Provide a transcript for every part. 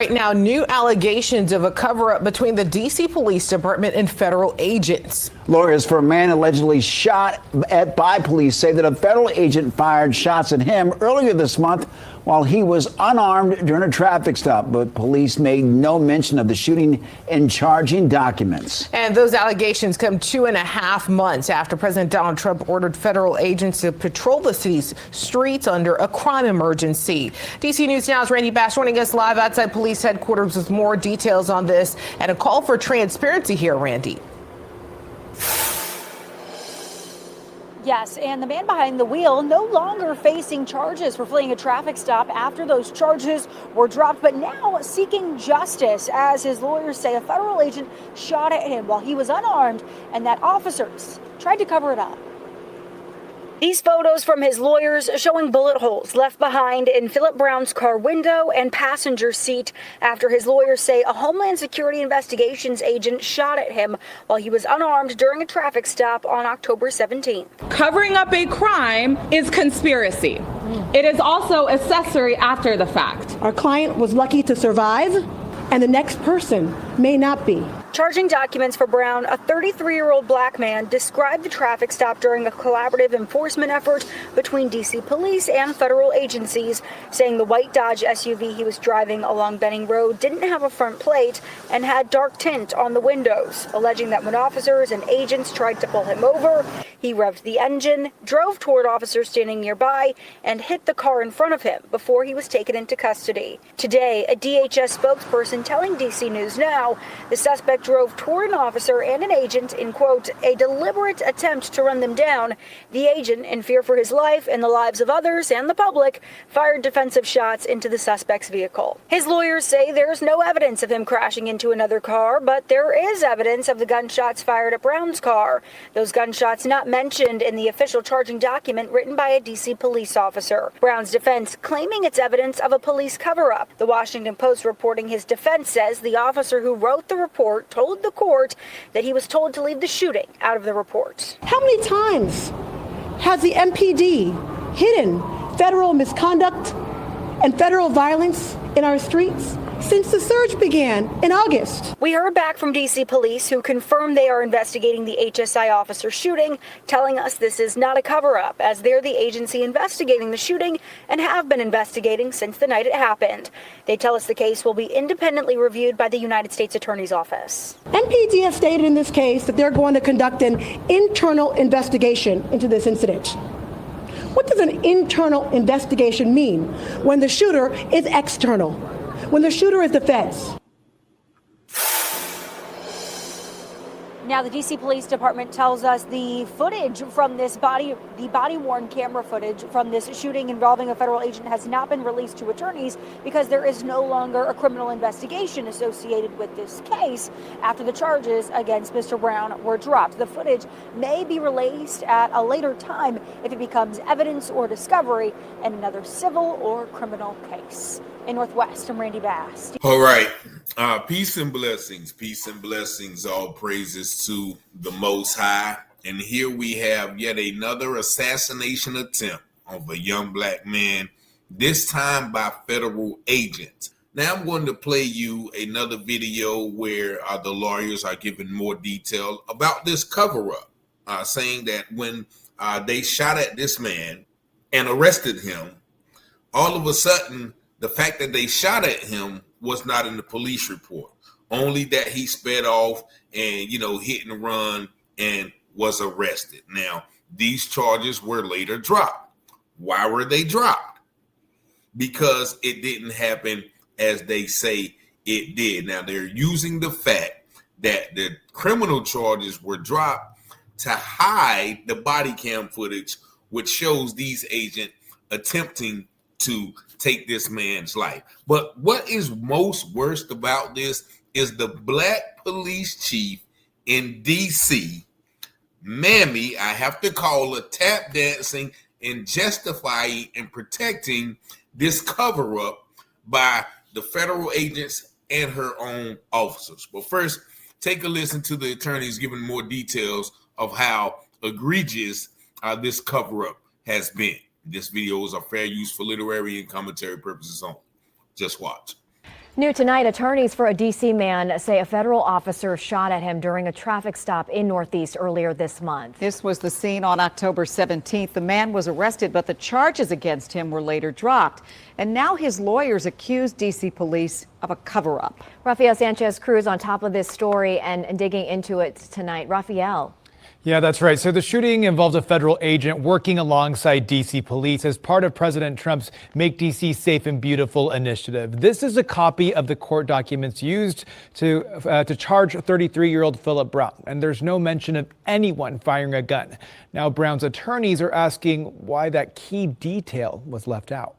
Right now, new allegations of a cover-up between the D.C. Police Department and federal agents. Lawyers for a man allegedly shot at by police say that a federal agent fired shots at him earlier this month while he was unarmed during a traffic stop. But police made no mention of the shooting in charging documents. And those allegations come 2.5 months after President Donald Trump ordered federal agents to patrol the city's streets under a crime emergency. D.C. News Now's Randy Bass joining us live outside police headquarters with more details on this and a call for transparency here, Randy. Yes, and the man behind the wheel no longer facing charges for fleeing a traffic stop after those charges were dropped, but now seeking justice as his lawyers say a federal agent shot at him while he was unarmed and that officers tried to cover it up. These photos from his lawyers showing bullet holes left behind in Phillip Brown's car window and passenger seat after his lawyers say a Homeland Security Investigations agent shot at him while he was unarmed during a traffic stop on October 17th. Covering up a crime is conspiracy. It is also accessory after the fact. Our client was lucky to survive, and the next person may not be. Charging documents for Brown, a 33-year-old black man, described the traffic stop during a collaborative enforcement effort between D.C. police and federal agencies, saying the white Dodge SUV he was driving along Benning Road didn't have a front plate and had dark tint on the windows, alleging that when officers and agents tried to pull him over, he revved the engine, drove toward officers standing nearby, and hit the car in front of him before he was taken into custody. Today, a DHS spokesperson telling D.C. News Now the suspect drove toward an officer and an agent in, quote, a deliberate attempt to run them down. The agent, in fear for his life and the lives of others and the public, fired defensive shots into the suspect's vehicle. His lawyers say there's no evidence of him crashing into another car, but there is evidence of the gunshots fired at Brown's car. Those gunshots not mentioned in the official charging document written by a D.C. police officer. Brown's defense claiming it's evidence of a police cover-up. The Washington Post reporting his defense says the officer who wrote the report told the court that he was told to leave the shooting out of the report. How many times has the MPD hidden federal misconduct and federal violence in our streets since the surge began in August? We heard back from D.C. police who confirmed they are investigating the HSI officer shooting, telling us this is not a cover-up as they're the agency investigating the shooting and have been investigating since the night it happened. They tell us the case will be independently reviewed by the United States Attorney's Office. NPD has stated in this case that they're going to conduct an internal investigation into this incident. What does an internal investigation mean when the shooter is external? When the shooter is the feds? Now, the D.C. Police Department tells us the footage from this body-worn camera footage from this shooting involving a federal agent has not been released to attorneys because there is no longer a criminal investigation associated with this case after the charges against Mr. Brown were dropped. The footage may be released at a later time if it becomes evidence or discovery in another civil or criminal case. In Northwest, I'm Randy Bass. All right. Peace and blessings. All praises to the Most High. And here we have yet another assassination attempt of a young black man, this time by federal agents. Now I'm going to play you another video where the lawyers are giving more detail about this cover-up, saying that when they shot at this man and arrested him, all of a sudden, the fact that they shot at him was not in the police report, only that he sped off and, hit and run and was arrested. Now, these charges were later dropped. Why were they dropped? Because it didn't happen as they say it did. Now, they're using the fact that the criminal charges were dropped to hide the body cam footage, which shows these agents attempting to take this man's life. But what is most worst about this is the black police chief in DC, Mammy, I have to call her, tap dancing and justifying and protecting this cover-up by the federal agents and her own officers. But first, take a listen to the attorneys giving more details of how egregious this cover-up has been. This video is a fair use for literary and commentary purposes only. Just watch. New tonight, attorneys for a D.C. man say a federal officer shot at him during a traffic stop in Northeast earlier this month. This was the scene on October 17th. The man was arrested, but the charges against him were later dropped. And now his lawyers accuse D.C. police of a cover-up. Rafael Sanchez Cruz on top of this story and digging into it tonight. Rafael. Yeah, that's right. So the shooting involves a federal agent working alongside D.C. police as part of President Trump's Make D.C. Safe and Beautiful initiative. This is a copy of the court documents used to charge 33-year-old Phillip Brown. And there's no mention of anyone firing a gun. Now, Brown's attorneys are asking why that key detail was left out.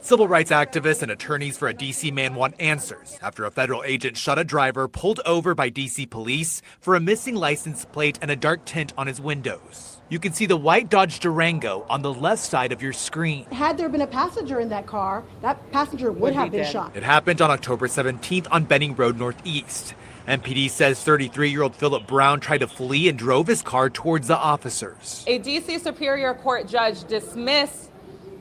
Civil rights activists and attorneys for a D.C. man want answers after a federal agent shot a driver pulled over by D.C. police for a missing license plate and a dark tint on his windows. You can see the white Dodge Durango on the left side of your screen. Had there been a passenger in that car, that passenger would have been shot. It happened on October 17th on Benning Road Northeast. MPD says 33-year-old Phillip Brown tried to flee and drove his car towards the officers. A D.C. Superior Court judge dismissed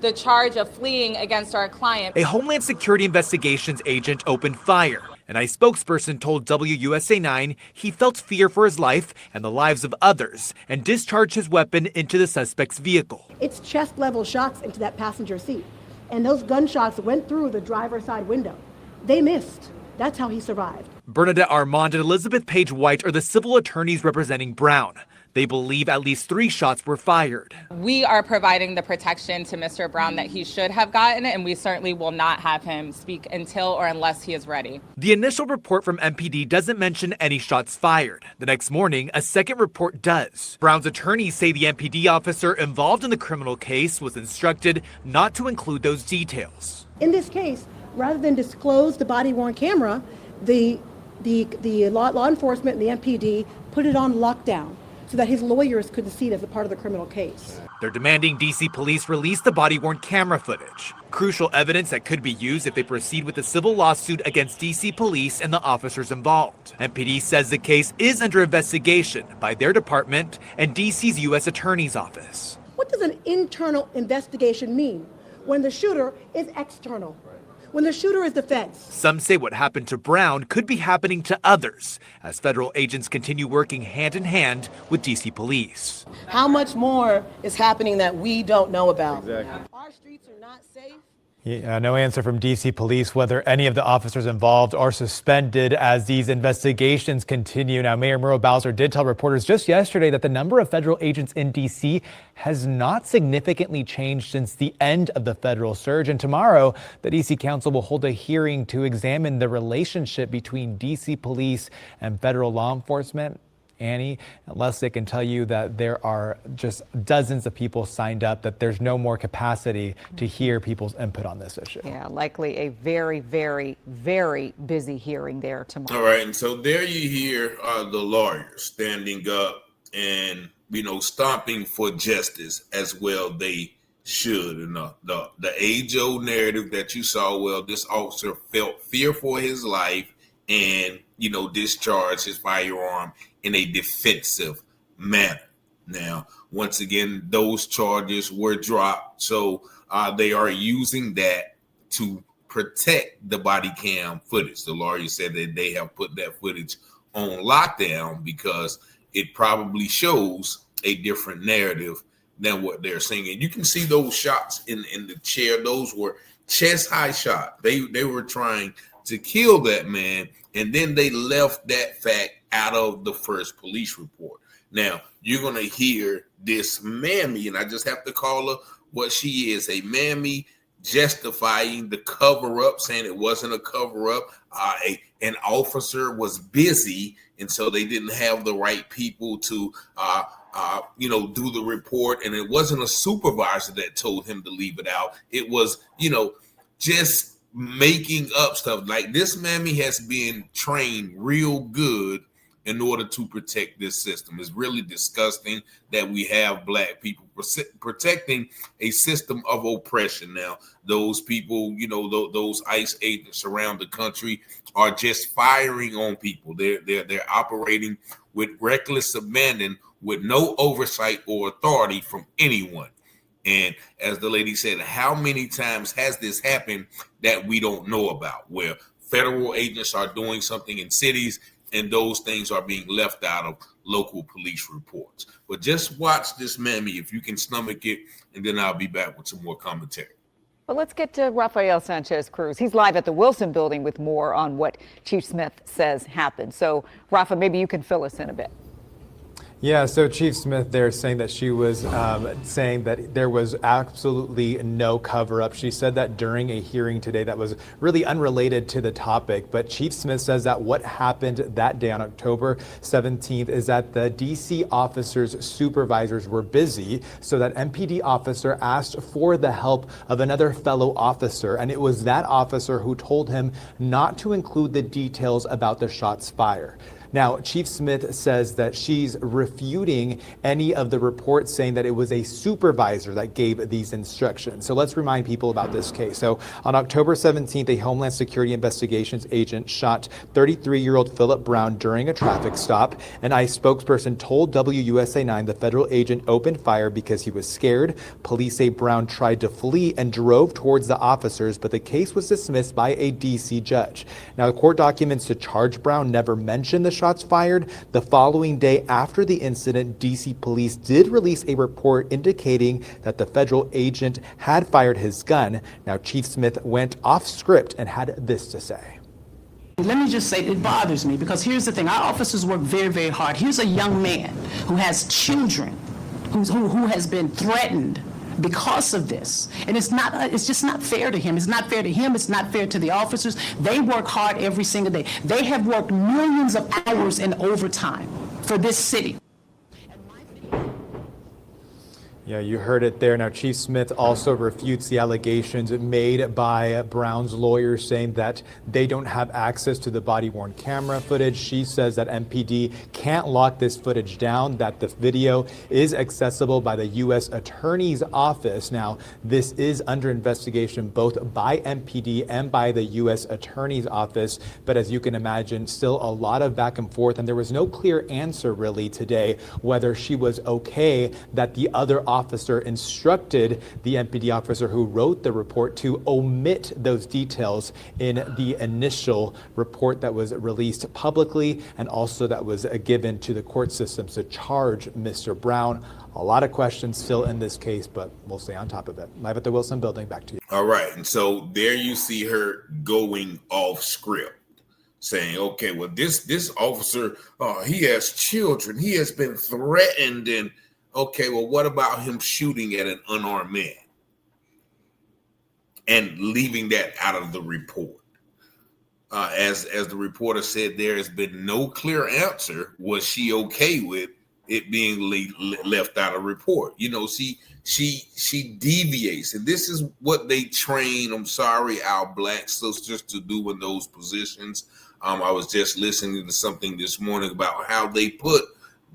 the charge of fleeing against our client. A Homeland Security investigations agent opened fire. An ICE spokesperson told WUSA 9 he felt fear for his life and the lives of others and discharged his weapon into the suspect's vehicle. It's chest-level shots into that passenger seat. And those gunshots went through the driver's side window. They missed. That's how he survived. Bernadette Armand and Elizabeth Page White are the civil attorneys representing Brown. They believe at least 3 shots were fired. We are providing the protection to Mr. Brown that he should have gotten, and we certainly will not have him speak until or unless he is ready. The initial report from MPD doesn't mention any shots fired. The next morning, a second report does. Brown's attorneys say the MPD officer involved in the criminal case was instructed not to include those details. In this case, rather than disclose the body-worn camera, the law enforcement and the MPD put it on lockdown so that his lawyers couldn't see it as a part of the criminal case. They're demanding D.C. police release the body-worn camera footage, crucial evidence that could be used if they proceed with a civil lawsuit against D.C. police and the officers involved. MPD says the case is under investigation by their department and D.C.'s U.S. Attorney's Office. What does an internal investigation mean when the shooter is external? When the shooter is the feds? Some say what happened to Brown could be happening to others as federal agents continue working hand in hand with D.C. police. How much more is happening that we don't know about? Exactly. Our streets are not safe. Yeah, no answer from D.C. police whether any of the officers involved are suspended as these investigations continue. Now, Mayor Murrow Bowser did tell reporters just yesterday that the number of federal agents in D.C. has not significantly changed since the end of the federal surge. And tomorrow, the D.C. Council will hold a hearing to examine the relationship between D.C. police and federal law enforcement. Annie and Leslie can tell you that there are just dozens of people signed up, that there's no more capacity to hear people's input on this issue. Yeah, likely a very, very, very busy hearing there tomorrow. All right. And so there you hear the lawyers standing up and, stomping for justice as well they should. And the age-old narrative that you saw, well, this officer felt fear for his life and, discharged his firearm in a defensive manner. Now, once again, those charges were dropped. So they are using that to protect the body cam footage. The lawyer said that they have put that footage on lockdown because it probably shows a different narrative than what they're saying. And you can see those shots in the chair. Those were chest high shots. They were trying to kill that man, and then they left that fact out of the first police report. Now, you're going to hear this mammy, and I just have to call her what she is, a mammy, justifying the cover-up, saying it wasn't a cover-up. An officer was busy, and so they didn't have the right people to do the report, and it wasn't a supervisor that told him to leave it out. It was, just making up stuff. Like, this mammy has been trained real good in order to protect this system. It's really disgusting that we have black people protecting a system of oppression. Now, those people, those ICE agents around the country are just firing on people. They're operating with reckless abandon, with no oversight or authority from anyone. And as the lady said, how many times has this happened that we don't know about, where federal agents are doing something in cities, and those things are being left out of local police reports. But just watch this, Mammy, if you can stomach it, and then I'll be back with some more commentary. Well, let's get to Rafael Sanchez Cruz. He's live at the Wilson building with more on what Chief Smith says happened. So, Rafa, maybe you can fill us in a bit. Yeah, so Chief Smith there saying that she was saying that there was absolutely no cover-up. She said that during a hearing today that was really unrelated to the topic. But Chief Smith says that what happened that day on October 17th is that the DC officers' supervisors were busy, so that MPD officer asked for the help of another fellow officer. And it was that officer who told him not to include the details about the shots fired. Now, Chief Smith says that she's refuting any of the reports saying that it was a supervisor that gave these instructions. So let's remind people about this case. So on October 17th, a Homeland Security Investigations agent shot 33-year-old Phillip Brown during a traffic stop. An ICE spokesperson told WUSA 9 the federal agent opened fire because he was scared. Police say Brown tried to flee and drove towards the officers, but the case was dismissed by a DC judge. Now, the court documents to charge Brown never mentioned the shots fired. The following day after the incident, DC police did release a report indicating that the federal agent had fired his gun. Now, Chief Smith went off script and had this to say. Let me just say it bothers me because here's the thing. Our officers work very, very hard. Here's a young man who has children, who has been threatened because of this. And it's just not fair to him. It's not fair to him. It's not fair to the officers. They work hard every single day. They have worked millions of hours in overtime for this city. Yeah, you heard it there. Now, Chief Smith also refutes the allegations made by Brown's lawyers saying that they don't have access to the body-worn camera footage. She says that MPD can't lock this footage down, that the video is accessible by the U.S. Attorney's Office. Now, this is under investigation both by MPD and by the U.S. Attorney's Office. But as you can imagine, still a lot of back and forth, and there was no clear answer really today whether she was okay that the other officer instructed the MPD officer who wrote the report to omit those details in the initial report that was released publicly and also that was given to the court systems to charge Mr. Brown. A lot of questions still in this case, but we'll stay on top of it. Live at the Wilson building, back to you. All right. And so there you see her going off script, saying, okay, well, this officer, he has children. He has been threatened. And okay, well, what about him shooting at an unarmed man and leaving that out of the report? As the reporter said, there has been no clear answer. Was she okay with it being left out of report? You know, she deviates, and this is what they train, I'm sorry, our Black sisters to do in those positions. I was just listening to something this morning about how they put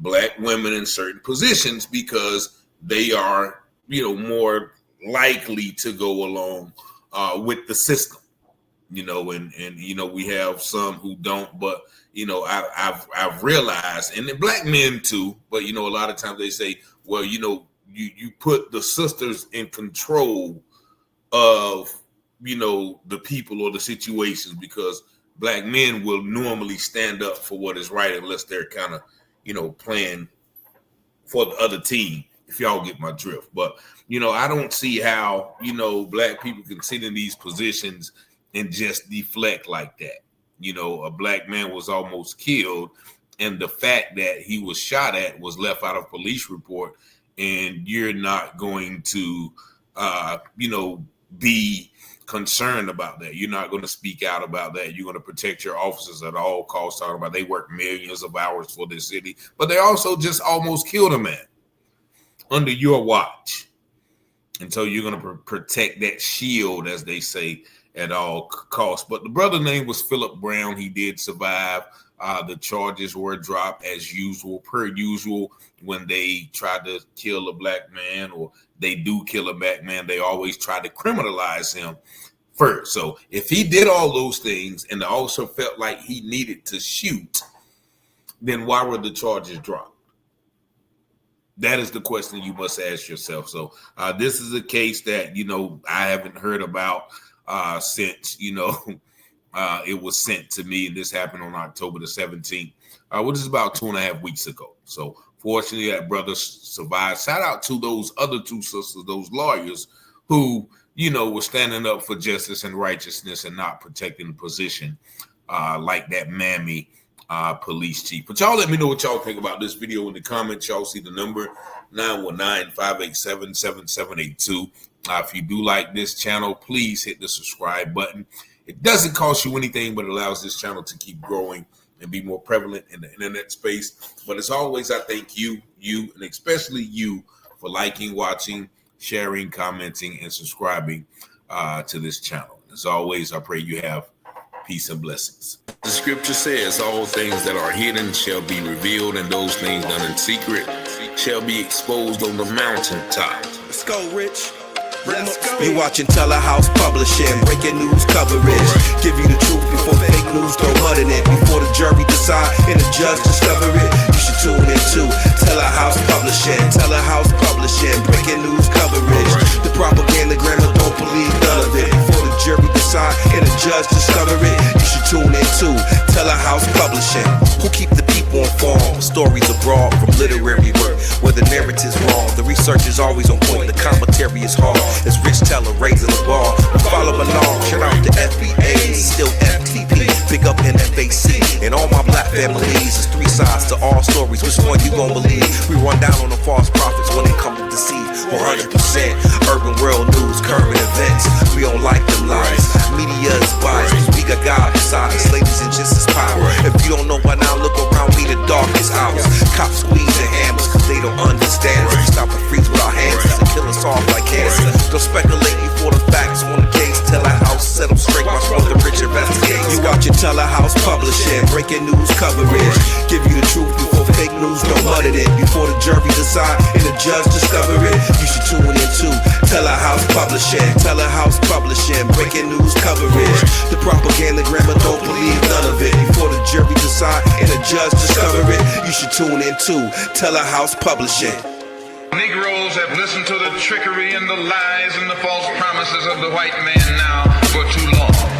Black women in certain positions because they are, more likely to go along with the system, and we have some who don't, but I've realized, and the Black men too, but a lot of times they say, well, you put the sisters in control of the people or the situations, because Black men will normally stand up for what is right unless they're kind of playing for the other team, if y'all get my drift. But, I don't see how, Black people can sit in these positions and just deflect like that. A Black man was almost killed, and the fact that he was shot at was left out of police report, and you're not going to, be concerned about that. You're not going to speak out about that. You're going to protect your officers at all costs, talking about they work millions of hours for this city, but they also just almost killed a man under your watch. And so you're going to protect that shield, as they say, at all costs. But the brother's name was Phillip Brown. He did survive. The charges were dropped as usual, per usual. When they try to kill a Black man, or they do kill a Black man, they always try to criminalize him first. So if he did all those things and the officer felt like he needed to shoot, then why were the charges dropped? That is the question you must ask yourself. So this is a case that, I haven't heard about since, it was sent to me, and this happened on October the 17th, which is about 2.5 weeks ago. So fortunately, that brother survived. Shout out to those other two sisters, those lawyers who, you know, were standing up for justice and righteousness and not protecting the position like that mammy police chief. But y'all let me know what y'all think about this video in the comments. Y'all see the number 919-587-7782. If you do like this channel, please hit the subscribe button. It doesn't cost you anything, but it allows this channel to keep growing and be more prevalent in the internet space. But as always, I thank you, and especially you, for liking, watching, sharing, commenting, and subscribing to this channel. As always, I pray you have peace and blessings. The scripture says, all things that are hidden shall be revealed, and those things done in secret shall be exposed on the mountaintop. Let's go, Rich. You watching Telehouse Publishing, breaking news coverage. Give you the truth before fake news throw mud in it. Before the jury decide and the judge discover it, you should tune in to Telehouse Publishing. Telehouse Publishing, breaking news coverage. The propaganda grammar, don't believe none of it. Before the jury decide and the judge discover it, you should tune in to Telehouse Publishing. Who keep the people informed? Stories abroad from literary work, where the narrative's wrong. The research is always on point, the commentary is hard. It's Rich Teller raising the bar. Follow along, shout out to FBA, still FTP, pick up NFAC, and all my black families. It's three sides to all stories, which one you gon' believe? We run down on the false prophets when they come to deceive. 100% urban world news, current events. We don't like them lies. Media is biased, we got God beside us, ladies and gents is power. If you don't know by now, look around me, the darkest hours. Cops squeezing hammers, cause they don't understand us. We stop and freeze with our hands and kill us off like cancer. Don't speculate before the facts on the case. Telehouse set them straight, my brother Rich investigates. You watching Telehouse Publishing, breaking news coverage. Give you the truth before fake news don't mud it in. Before the jury decide and the judge discover it, you should tune in to Telehouse Publishing. Telehouse Publishing, breaking news coverage. The propaganda grammar, don't believe none of it. Before the jury decide and the judge discover it, you should tune in to Telehouse Publishing. Negroes have listened to the trickery and the lies and the false promises of the white man now for too long.